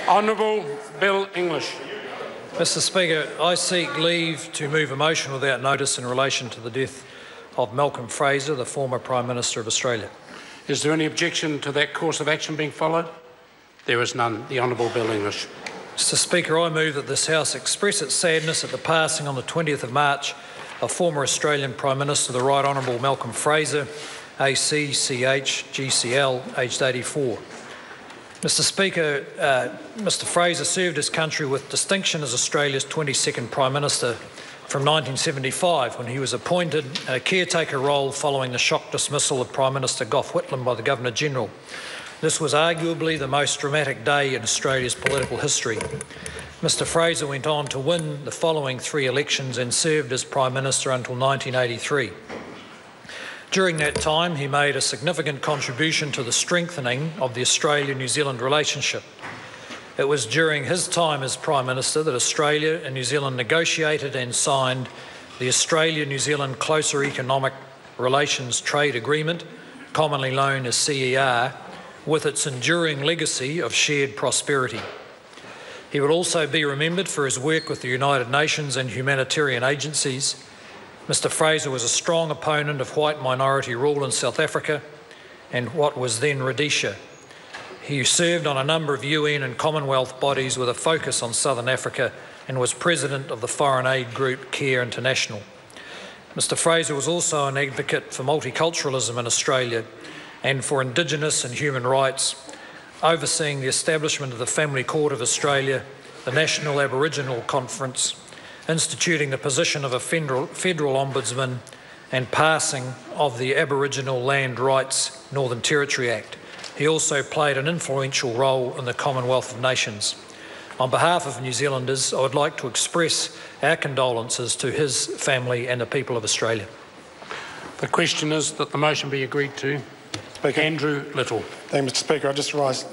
Honourable Bill English. Mr Speaker, I seek leave to move a motion without notice in relation to the death of Malcolm Fraser, the former Prime Minister of Australia. Is there any objection to that course of action being followed? There is none. The Honourable Bill English. Mr Speaker, I move that this House express its sadness at the passing on the 20th of March of former Australian Prime Minister, the Right Honourable Malcolm Fraser, AC, CH, GCL, aged 84. Mr Speaker, Mr Fraser served his country with distinction as Australia's 22nd Prime Minister from 1975, when he was appointed in a caretaker role following the shock dismissal of Prime Minister Gough Whitlam by the Governor-General. This was arguably the most dramatic day in Australia's political history. Mr Fraser went on to win the following 3 elections and served as Prime Minister until 1983. During that time, he made a significant contribution to the strengthening of the Australia-New Zealand relationship. It was during his time as Prime Minister that Australia and New Zealand negotiated and signed the Australia-New Zealand Closer Economic Relations Trade Agreement, commonly known as CER, with its enduring legacy of shared prosperity. He will also be remembered for his work with the United Nations and humanitarian agencies. Mr Fraser was a strong opponent of white minority rule in South Africa and what was then Rhodesia. He served on a number of UN and Commonwealth bodies with a focus on Southern Africa and was president of the foreign aid group CARE International. Mr Fraser was also an advocate for multiculturalism in Australia and for Indigenous and human rights, overseeing the establishment of the Family Court of Australia, the National Aboriginal Conference, instituting the position of a federal ombudsman, and passing of the Aboriginal Land Rights Northern Territory Act. He also played an influential role in the Commonwealth of Nations. On behalf of New Zealanders, I would like to express our condolences to his family and the people of Australia. The question is that the motion be agreed to. Speaker. Andrew Little. Thank you, Mr Speaker. I just rise